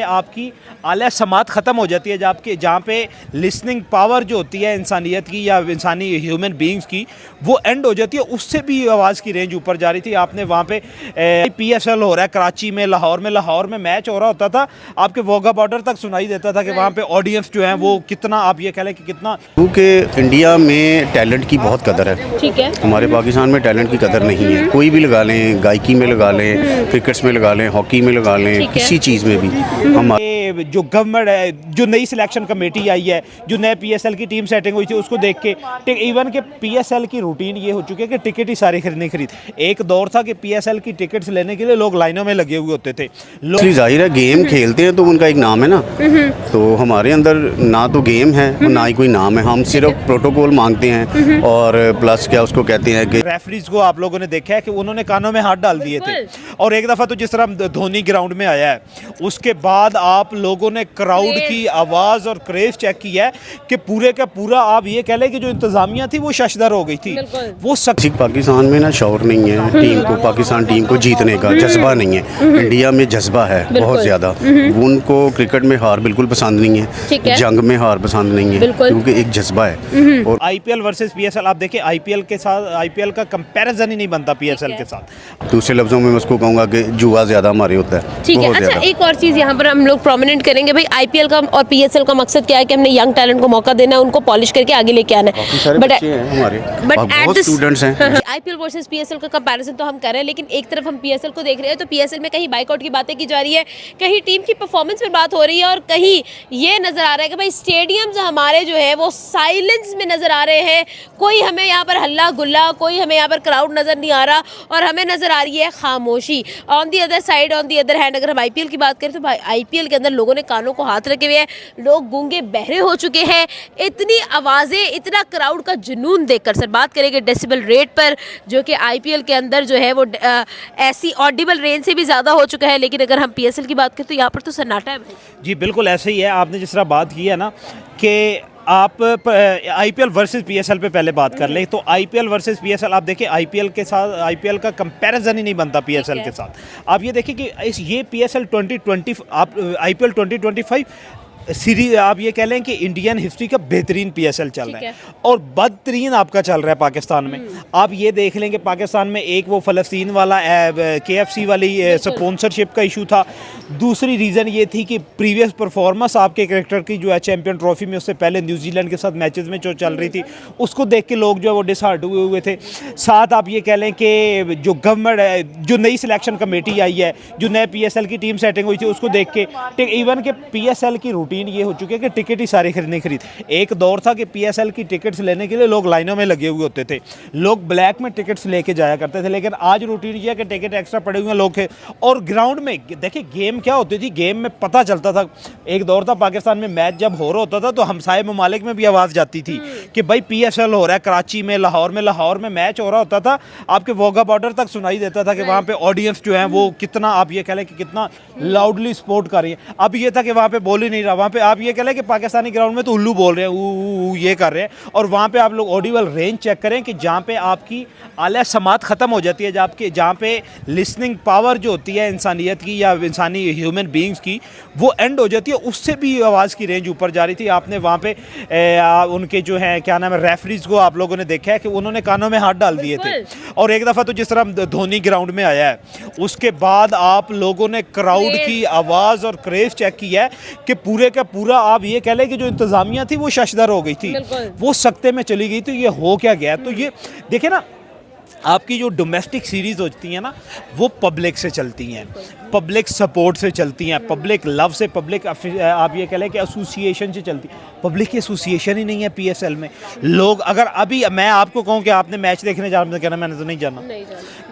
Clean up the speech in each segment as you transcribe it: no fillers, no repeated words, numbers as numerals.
आपकी आला समात ख़त्म हो जाती है जहाँ पे लिसनिंग पावर जो होती है इंसानियत की या इंसानी ह्यूमन बीइंग्स की वो एंड हो जाती है। उससे भी आवाज़ की रेंज ऊपर जा रही थी। आपने वहाँ पे PSL हो रहा है कराची में, लाहौर में मैच हो रहा होता था, आपके वोगा बॉर्डर तक सुनाई देता था कि वहाँ पे ऑडियंस जो है वो कितना, आप ये कह लें कि कितना, क्योंकि इंडिया में टैलेंट की बहुत कदर है। ठीक है। हमारे पाकिस्तान में टैलेंट की कदर नहीं है। कोई भी लगा लें, गायकी में लगा लें, क्रिकेट्स में लगा लें, हॉकी में लगा लें, किसी चीज़ में भी हमारे जो गवर्नमेंट है, जो नई सिलेक्शन कमेटी आई है, जो नए PSL की टीम सेटिंग हुई थी, उसको देख के इवन के PSL की रूटीन ये हो चुकी है कि टिकट ही सारी खरीद। एक दौर था कि PSL की टिकट्स लेने के लिए लोग लाइनों में लगे हुए होते थे। इसलिए जाहिर है गेम खेलते हैं तो उनका एक नाम है ना। तो हमारे अंदर ना तो गेम है और ना ही कोई नाम है। हम सिर्फ प्रोटोकॉल मांगते हैं और प्लस क्या उसको कहते हैं कि रेफरीज को आप लोगों ने देखा है कि उन्होंने कानों में हाथ डाल दिए थे। और एक दफ़ा तो जिस तरह धोनी ग्राउंड में आया है, उसके बाद आप लोगों ने क्राउड की आवाज़ और क्रेज चेक किया है कि पूरे का पूरा, आप ये कह लें कि जो इंतज़ामिया थी वो शशदर हो गई थी। वो पाकिस्तान में ना शौर नहीं है टीम को, पाकिस्तान टीम को जीतने का जज्बा नहीं है। इंडिया में जज्बा है बहुत ज़्यादा। उनको क्रिकेट में हार बिल्कुल पसंद नहीं है, जंग में हार पसंद नहीं है, क्योंकि एक जज्बा है। और IPL वर्सेस PSL आप देखें, IPL के साथ IPL का कंपैरिजन ही नहीं बनता PSL के साथ। दूसरे लफ्ज़ों में मैं उसको कहूँगा कि जुआ ज़्यादा हमारे होता है। ठीक है। अच्छा, एक और चीज़ यहाँ पर हम लोग प्रोमिनेंट करेंगे भाई, IPL का और PSL का मकसद क्या है कि हमने यंग टैलेंट को मौका देना है, उनको पॉलिश करके आगे लेके आना है। बट बहुत स्टूडेंट्स हैं। IPL वर्सेस PSL का कंपैरिजन तो हम कर रहे हैं, लेकिन एक तरफ हम PSL को देख रहे हैं तो PSL में कहीं बाइकआउट की बातें की जा रही है, कहीं टीम की परफॉर्मेंस पर बात हो रही है, और कहीं ये नज़र आ रहा है कि भाई स्टेडियम्स हमारे जो है वो साइलेंस में नज़र आ रहे हैं। कोई हमें यहाँ पर हल्ला गुल्ला, कोई हमें यहाँ पर क्राउड नज़र नहीं आ रहा, और हमें नज़र आ रही है खामोशी। On the other side, on the other hand, अगर हम IPL की बात करें तो भाई IPL के अंदर लोगों ने कानों को हाथ रखे हुए हैं, लोग गूंगे बहरे हो चुके हैं। इतनी आवाज़ें, इतना क्राउड का जुनून देखकर, सर बात करेंगे डेसिबल रेट पर, जो कि IPL के अंदर जो है वो ऐसी ऑडिबल रेंज से भी ज़्यादा हो चुका है। लेकिन अगर हम PSL की बात करें तो यहाँ पर तो सन्नाटा है भाई। जी बिल्कुल ऐसे ही है। आपने जिस तरह बात की है ना कि आप IPL वर्सेस PSL पे पहले बात कर लें, तो IPL वर्सेस PSL आप देखिए, IPL के साथ IPL का कंपैरिजन ही नहीं बनता PSL के साथ। आप ये देखिए कि ये PSL 2020, आप IPL 2025 सीरीज, आप ये कह लें कि इंडियन हिस्ट्री का बेहतरीन PSL चल रहा है, और बदतरीन आपका चल रहा है पाकिस्तान में। आप ये देख लें कि पाकिस्तान में एक वो फ़लस्तीन वाला KFC वाली स्पॉन्सरशिप का इशू था। दूसरी रीज़न ये थी कि प्रीवियस परफॉर्मेंस आपके क्रिकेटर की जो है चैम्पियन ट्रॉफी में, उससे पहले न्यूजीलैंड के साथ मैचेस में जो चल रही थी, उसको देख के लोग जो है वो डिसहार्ट हुए थे। साथ आप ये कह लें कि जो गवर्नमेंट है, जो नई सिलेक्शन कमेटी आई है, जो नए PSL की टीम सेटिंग हुई थी, उसको देख के इवन के PSL की रूटीन ये हो चुकी है कि टिकट ही सारी खरीद। एक दौर था कि PSL की टिकट्स लेने के लिए लोग लाइनों में लगे हुए होते थे, लोग ब्लैक में टिकट्स लेके जाया करते थे। लेकिन आज रूटीन ये है कि टिकट एक्स्ट्रा पड़े हुए लोग थे, और ग्राउंड में देखिए गेम क्या होती थी, गेम में पता चलता था। एक दौर था पाकिस्तान में मैच जब हो रहा होता था तो हमसाये ममालिक में भी आवाज़ जाती थी कि भाई PSL हो रहा है कराची में, लाहौर में मैच हो रहा होता था, आपके वोगा बॉर्डर तक सुनाई देता था कि वहाँ पे ऑडियंस जो है वो कितना, आप ये कह लें कि कितना लाउडली सपोर्ट कर रही है। अब ये था कि वहाँ पे बोल ही नहीं रहा, वहाँ पे आप ये कह लें कि पाकिस्तानी ग्राउंड में तो उल्लू बोल रहे हैं, ऊ ये कर रहे हैं, और वहाँ पे आप लोग ऑडिबल रेंज चेक करें कि जहाँ पे आपकी आला समात ख़त्म हो जाती है, जहाँ पे लिसनिंग पावर जो होती है इंसानियत की या इंसानी ह्यूमन बीइंग्स की वो एंड हो जाती है। उससे भी आवाज़ की रेंज ऊपर जा रही थी। आपने वहाँ पे उनके जो है क्या नाम है रेफरीज को आप लोगों ने देखा है कि उन्होंने कानों में हाथ डाल दिए थे। और एक दफ़ा तो जिस तरह धोनी ग्राउंड में आया है, उसके बाद आप लोगों ने क्राउड की आवाज़ और क्रेज चेक किया है कि पूरे का पूरा, आप ये कह लें कि जो इंतज़ामिया थी वो शशदर हो गई थी, वो सख्ते में चली गई। तो ये हो क्या गया, तो ये देखिए ना, आपकी जो डोमेस्टिक सीरीज़ होती हैं ना, वो पब्लिक से चलती हैं, पब्लिक सपोर्ट से चलती हैं, पब्लिक लव से, पब्लिक आप ये कह लें कि एसोसिएशन से चलती। पब्लिक की एसोसिएशन ही नहीं है PSL में। लोग अगर अभी मैं आपको कहूँ कि आपने मैच देखने जाना, तो कहना मैंने तो नहीं जाना।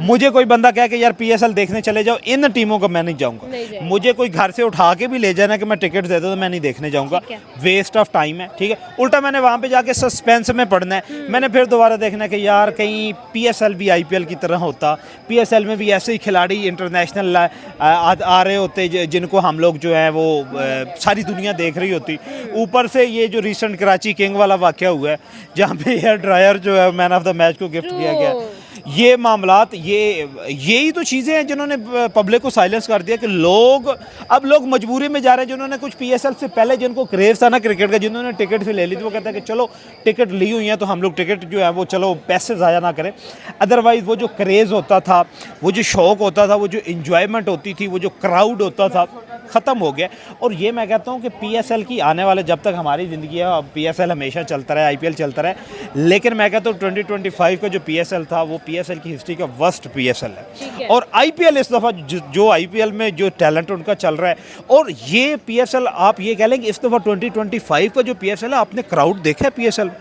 मुझे कोई बंदा कहे कि यार PSL देखने चले जाओ, इन टीमों को मैं नहीं जाऊँगा। मुझे कोई घर से उठा के भी ले जाना कि मैं टिकट दे दो, तो मैं नहीं देखने जाऊँगा, वेस्ट ऑफ टाइम है। ठीक है, उल्टा मैंने वहाँ पर जाके सस्पेंस में पढ़ना है, मैंने फिर दोबारा देखना है कि यार कहीं PSL भी IPL की तरह होता, PSL में भी ऐसे ही खिलाड़ी इंटरनेशनल आ रहे होते जिनको हम लोग जो है वो सारी दुनिया देख रही होती। ऊपर से ये जो रिसेंट कराची किंग वाला वाक़या हुआ है, जहाँ पे हेयर ड्रायर जो है मैन ऑफ द मैच को गिफ्ट किया गया, ये मामलात यही तो चीज़ें हैं जिन्होंने पब्लिक को साइलेंस कर दिया कि लोग मजबूरी में जा रहे हैं। जिन्होंने कुछ पीएसएल से पहले जिनको क्रेज़ था ना क्रिकेट का, जिन्होंने टिकट से ले ली थी, वो कहते हैं कि चलो टिकट ली हुई है तो हम लोग टिकट जो है वो चलो पैसे ज़ाया ना करें। अदरवाइज़ वो जो क्रेज़ होता था, वो जो शौक़ होता था, वो जो इन्जॉयमेंट होती थी, वो जो क्राउड होता था, ख़त्म हो गया। और ये मैं कहता हूँ कि पीएसएल की आने वाले, जब तक हमारी ज़िंदगी है, पीएसएल हमेशा चलता रहे, आईपीएल चलता रहे, लेकिन मैं कहता हूँ 2025 का जो पीएसएल था वो पीएसएल की हिस्ट्री का वर्स्ट पीएसएल है। और आईपीएल इस दफ़ा जो आईपीएल में जो टैलेंट उनका चल रहा है, और ये पीएसएल आप ये कह लें कि इस दफ़ा 2025 का जो पीएसएल है, आपने क्राउड देखा है पीएसएल में?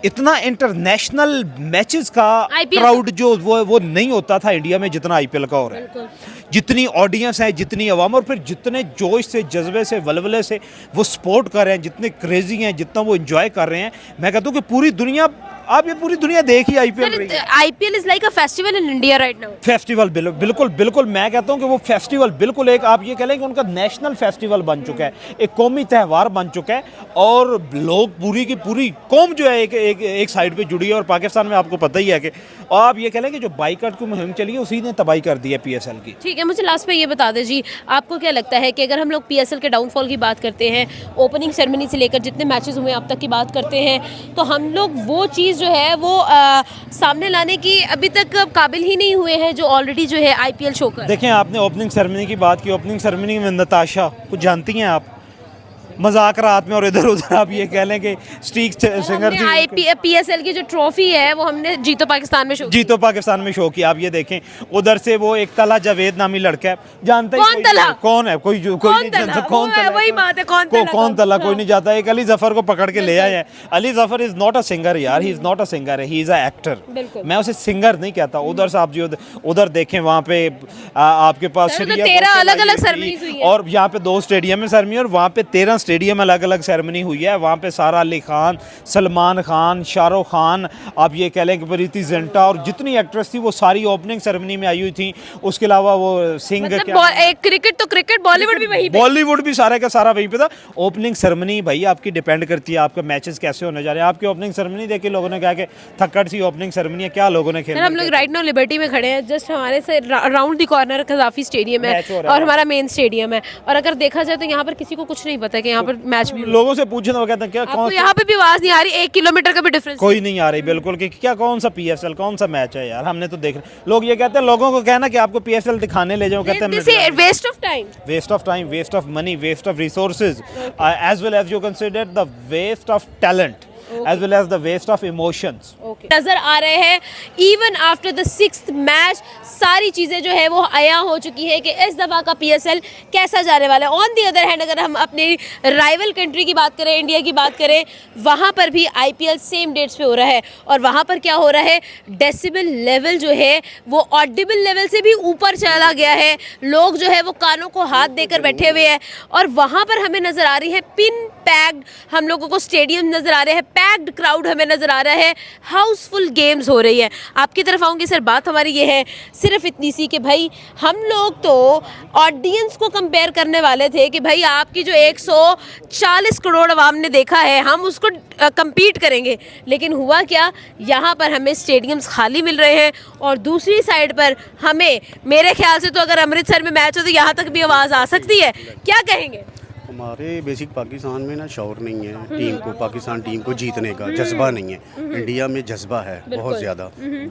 इतना इंटरनेशनल मैचेस का क्राउड जो वो नहीं होता था इंडिया में जितना आईपीएल का हो रहा है। जितनी ऑडियंस है, जितनी आवाम, और फिर जितने जोश से, जज्बे से, वलवले से वो सपोर्ट कर रहे हैं, जितने क्रेजी हैं, जितना वो एंजॉय कर रहे हैं, मैं कहता हूँ कि पूरी दुनिया, आप ये पूरी दुनिया देखिए IPL. IPL is like a festival in India right now. Festival बिल्कुल मैं कहता हूँ कि वो फेस्टिवल बिल्कुल एक, आप ये कह लें कि उनका नेशनल फेस्टिवल बन चुका है, एक कौमी त्यौहार बन चुका है। और लोग पूरी की पूरी कौम जो है एक साइड पे जुड़ी है। और पाकिस्तान में आपको पता ही है कि आप ये कह लें कि जो बाइकआउट की मुहिम चली है उसी ने तबाही कर दी है पीएसएल की। ठीक है, मुझे लास्ट में ये बता दें जी, आपको क्या लगता है कि अगर हम लोग पीएसएल के डाउनफॉल की बात करते हैं, ओपनिंग सेरेमनी से लेकर जितने मैचेस हुए अब तक की बात करते हैं, तो हम लोग वो चीज़ जो है वो सामने लाने की अभी तक काबिल ही नहीं हुए हैं जो ऑलरेडी जो है आईपीएल शो कर। देखें, आपने ओपनिंग सेरेमनी की बात की। ओपनिंग सेरेमनी में नताशा कुछ जानती हैं आप? मजाक रात में और इधर उधर आप ये कह लें कि स्ट्रीक सिंगर थी। पीएसएल की जो ट्रॉफी है वो हमने जीतो पाकिस्तान में शो किया। आप ये देखें, उधर से वो एक तला जावेद नामी लड़का है, जानते हैं कौन है? कोई नहीं जानता कौन तला, वही बात है, कौन तला कोई नहीं जानता। एक अली जफर को पकड़ के ले आए हैं। Ali Zafar is not a singer यार, he is not a singer, he is a actor. मैं उसे सिंगर नहीं कहता। उधर से आप जो उधर देखें, वहाँ पे आपके पास 13 अलग-अलग सेरेमनीज हुई है, और यहाँ पे 2 स्टेडियम में सेरेमनी, और वहाँ पे 13 स्टेडियम अलग अलग सेरेमनी हुई है। वहाँ पे सारा अली खान, सलमान खान, शाहरुख खान, आप ये कह लें कि प्रीति जिंटा, और जितनी एक्ट्रेस थी वो सारी ओपनिंग सेरेमनी में आई हुई थी। उसके अलावा वो सिंह, क्रिकेट तो क्रिकेट, बॉलीवुड भी वहीं पे, बॉलीवुड भी सारा का सारा वहीं पे था। ओपनिंग सेरेमनी भाई आपकी डिपेंड करती है आपके मैचेस कैसे होने जा रहे हैं। आपकी ओपनिंग सेरेमनी देखी, लोगों ने कहा कि थक्कड़ सी ओपनिंग सेरेमनी है, क्या लोगों ने खेला। हम लोग राइट नाउ लिबर्टी में खड़े हैं, जस्ट हमारे से round the corner Gaddafi stadium है और हमारा मेन स्टेडियम है। और अगर देखा जाए तो यहाँ पर किसी को कुछ नहीं पता कि यहाँ पर मैच भी, लोगों से पूछना वो कहते हैं क्या कौन, यहाँ पे भी आवाज नहीं आ रही, 1 किलोमीटर का भी डिफरेंस कोई नहीं आ रही बिल्कुल, कि क्या कौन सा पीएसएल, कौन सा मैच है यार, हमने तो देख लोग ये कहते हैं, लोगों को कहना कि आपको पीएसएल दिखाने ले जाओ, कहते हैं waste of time, waste of money, waste of resources, as well as you consider the waste of talent, as well as the waste of emotions. नजर आ रहे हैं even after the 6th match, सारी चीज़ें जो है वो आया हो चुकी है कि इस दफ़ा का पीएसएल कैसा जाने वाला है। ऑन दी अदर हैंड, अगर हम अपनी राइवल कंट्री की बात करें, इंडिया की बात करें, वहाँ पर भी आईपीएल सेम डेट्स पे हो रहा है। और वहाँ पर क्या हो रहा है, डेसिबल लेवल जो है वो ऑडिबल लेवल से भी ऊपर चला गया है। लोग जो है वो कानों को हाथ देकर बैठे हुए हैं, और वहाँ पर हमें नज़र आ रही है पिन पैक्ड, हम लोगों को स्टेडियम नज़र आ रहे हैं, पैक्ड क्राउड हमें नज़र आ रहा है, हाउसफुल गेम्स हो रही है। आपकी तरफ आऊँगी सर, बात हमारी ये है सिर्फ इतनी सी कि भाई हम लोग तो ऑडियंस को कंपेयर करने वाले थे कि भाई आपकी जो 140 करोड़ आवाम ने देखा है, हम उसको compete करेंगे। लेकिन हुआ क्या, यहाँ पर हमें स्टेडियम्स खाली मिल रहे हैं, और दूसरी साइड पर हमें, मेरे ख्याल से तो अगर अमृतसर में मैच हो तो यहाँ तक भी आवाज़ आ सकती है। क्या कहेंगे? हमारे बेसिक पाकिस्तान में ना शौर नहीं है टीम को, पाकिस्तान टीम को जीतने का जज्बा नहीं है। इंडिया में जज्बा है बहुत ज़्यादा।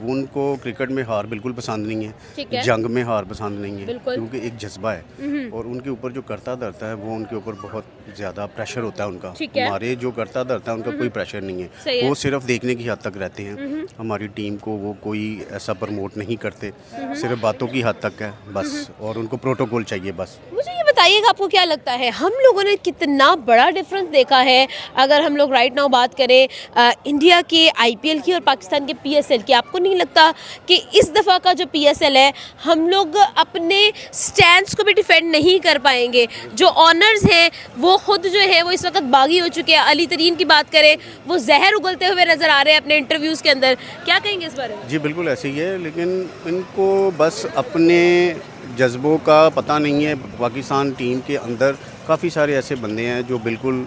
उनको क्रिकेट में हार बिल्कुल पसंद नहीं है, जंग में हार पसंद नहीं है, क्योंकि एक जज्बा है। और उनके ऊपर जो करता धरता है वो उनके ऊपर बहुत ज़्यादा प्रेशर होता है उनका। हमारे जो करता धरता है उनका कोई प्रेशर नहीं है, वो सिर्फ देखने की हद तक रहते हैं। हमारी टीम को वो कोई ऐसा प्रमोट नहीं करते, सिर्फ बातों की हद तक है बस, और उनको प्रोटोकॉल चाहिए बस। मुझे ये बताइएगा, आपको क्या लगता है हम लोगों ने कितना बड़ा डिफरेंस देखा है? अगर हम लोग राइट नाउ बात करें इंडिया के आईपीएल की और पाकिस्तान के पीएसएल की, आपको नहीं लगता कि इस दफ़ा का जो पीएसएल है हम लोग अपने स्टैंड्स को भी डिफेंड नहीं कर पाएंगे? जो ऑनर्स हैं वो खुद जो है वो इस वक्त बागी हो चुके हैं। अली तरीन की बात करें, वो जहर उगलते हुए नज़र आ रहे हैं अपने इंटरव्यूज़ के अंदर। क्या कहेंगे इस बारे में? जी बिल्कुल ऐसे ही है, लेकिन इनको बस अपने जज्बों का पता नहीं है। पाकिस्तान टीम के अंदर काफ़ी सारे ऐसे बंदे हैं जो बिल्कुल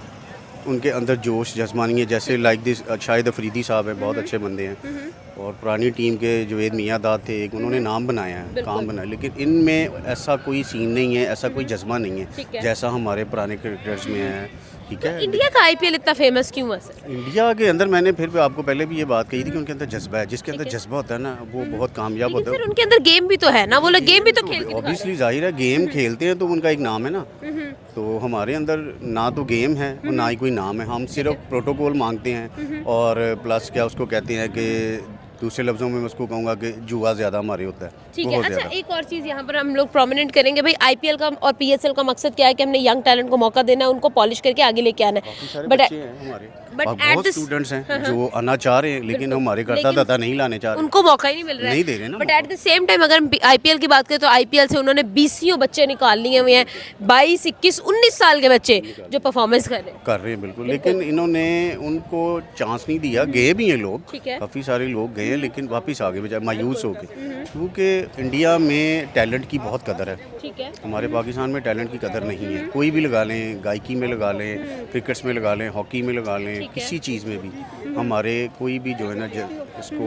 उनके अंदर जोश जज्बानी है, जैसे लाइक दिस शाहिद अफरीदी साहब है, बहुत अच्छे बंदे हैं। और पुरानी टीम के जुवेद मियाँदाद थे एक, उन्होंने नाम बनाया है, काम बनाया, लेकिन इनमें ऐसा कोई सीन नहीं है, ऐसा कोई जज्बा नहीं ठीक है है। जैसा हमारे पुराने क्रिकेटर्स में है। ठीक है, इंडिया का आईपीएल इतना फेमस क्यों है सर? इंडिया के अंदर मैंने फिर आपको पहले भी ये बात कही थी कि उनके अंदर जज्बा है, जिसके अंदर ठीक है। जज्बा होता है ना वो बहुत कामयाब लेकिन होता सर है। उनके अंदर गेम भी तो है ना, वो लोग गेम भी तो खेल के दिखा रहे ऑब्वियसली जाहिर है गेम खेलते हैं तो उनका एक नाम है ना। तो हमारे अंदर ना तो गेम है और ना ही कोई नाम है, हम सिर्फ प्रोटोकॉल मांगते हैं और प्लस क्या उसको कहते हैं कि दूसरे लफ्ज़ों में मैं उसको कहूँगा कि जुआ ज़्यादा हमारे होता है, ठीक है। बहुत अच्छा, ज़्यादा। एक और चीज़ यहाँ पर हम लोग प्रोमिनेंट करेंगे भाई, आईपीएल का और पीएसएल का मकसद क्या है कि हमने यंग टैलेंट को मौका देना है, उनको पॉलिश करके आगे लेके आना काफ़ी है। सारे बट बच्चे हैं हमारे but और at बहुत this- स्टूडेंट्स हैं जो आना चाह रहे हैं, लेकिन हमारे करता लेकिन दाता नहीं लाने चाह रहे। उनको मौका ही नहीं मिल रहा है, नहीं दे रहे ना बट मौका। एट द सेम टाइम अगर हम आईपीएल की बात करें तो आईपीएल से उन्होंने 20 बच्चे निकाल लिए हुए हैं, 22, 21, 19 साल के बच्चे जो परफॉर्मेंस कर रहे हैं। कर रहे हैं बिल्कुल, लेकिन इन्होंने उनको चांस नहीं दिया। गए भी हैं लोग, ठीक है। काफ़ी सारे लोग गए हैं लेकिन वापस आ गए बजाय मायूस हो गए, क्योंकि इंडिया में टैलेंट की बहुत कदर है। ठीक है। हमारे पाकिस्तान में टैलेंट की कदर नहीं है, कोई भी लगा लें, गायकी में लगा लें, क्रिकेट्स में लगा लें, हॉकी में लगा लें, ठीक है। किसी चीज़ में भी हमारे कोई भी जो है ना इसको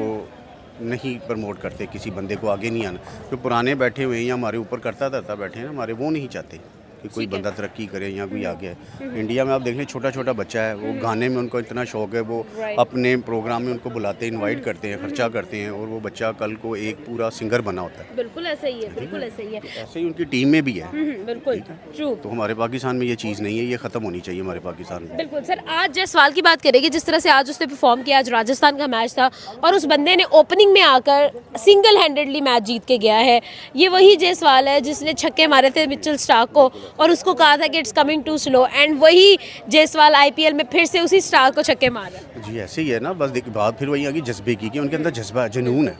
नहीं प्रमोट करते, किसी बंदे को आगे नहीं आना। जो पुराने बैठे हुए हैं या हमारे ऊपर करता धरता बैठे हैं ना, हमारे वो नहीं चाहते कि कोई बंदा तरक्की करे या कोई आगे है। इंडिया में आप देख लें छोटा छोटा बच्चा है, वो गाने में उनको इतना शौक है, वो अपने प्रोग्राम में उनको बुलाते हैं, इनवाइट करते हैं, खर्चा करते हैं और वो बच्चा कल को एक पूरा सिंगर बना होता है। बिल्कुल ऐसा ही है, बिल्कुल ऐसा ही है। ऐसे ही उनकी टीम में भी है। बिल्कुल ट्रू। तो हमारे पाकिस्तान में ये चीज़ नहीं है, ये ख़त्म होनी चाहिए हमारे पाकिस्तान में। बिल्कुल सर, आज जयसवाल की बात करेंगे, जिस तरह से आज उसने परफॉर्म किया, आज राजस्थान का मैच था और उस बंदे ने ओपनिंग में आकर सिंगल हैंडेडली मैच जीत के गया है। ये वही जयसवाल है जिसने छक्के मारे थे मिचेल स्टार्क को और उसको कहा था कि it's coming too slow, and वही जयसवाल आईपीएल में फिर से उसी स्टार्क को छक्के मार रहा है। जी ऐसे ही है ना, बस बात फिर वही आ गई जज्बे की कि उनके अंदर जज्बा है, जुनून है,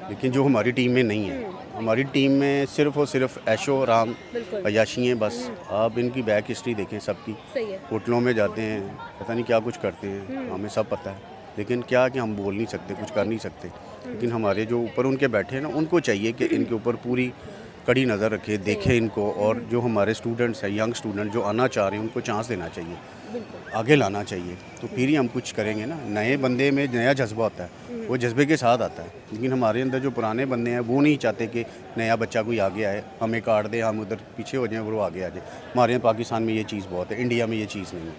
लेकिन जो हमारी टीम में नहीं है। हमारी टीम में सिर्फ और सिर्फ ऐशो आराम बिल्कुल। अयाशी हैं बस। आप इनकी बैक हिस्ट्री देखें सबकी, सही है। होटलों में जाते हैं, पता नहीं क्या कुछ करते हैं, हमें सब पता है, लेकिन क्या कि हम बोल नहीं सकते, कुछ कर नहीं सकते। लेकिन हमारे जो ऊपर उनके बैठे हैं ना, उनको चाहिए कि इनके ऊपर पूरी कड़ी नज़र रखे, देखें इनको, और जो हमारे स्टूडेंट्स हैं, यंग स्टूडेंट जो आना चाह रहे हैं, उनको चांस देना चाहिए, आगे लाना चाहिए, तो फिर ही हम कुछ करेंगे ना। नए बंदे में नया जज्बा होता है, वो जज्बे के साथ आता है, लेकिन हमारे अंदर जो पुराने बंदे हैं वो नहीं चाहते कि नया बच्चा कोई आगे आए, हमें काट दे, हम उधर पीछे हो जाएं और वो आगे आ जाए। हमारे यहाँ पाकिस्तान में ये चीज़ बहुत है, इंडिया में ये चीज़ नहीं है।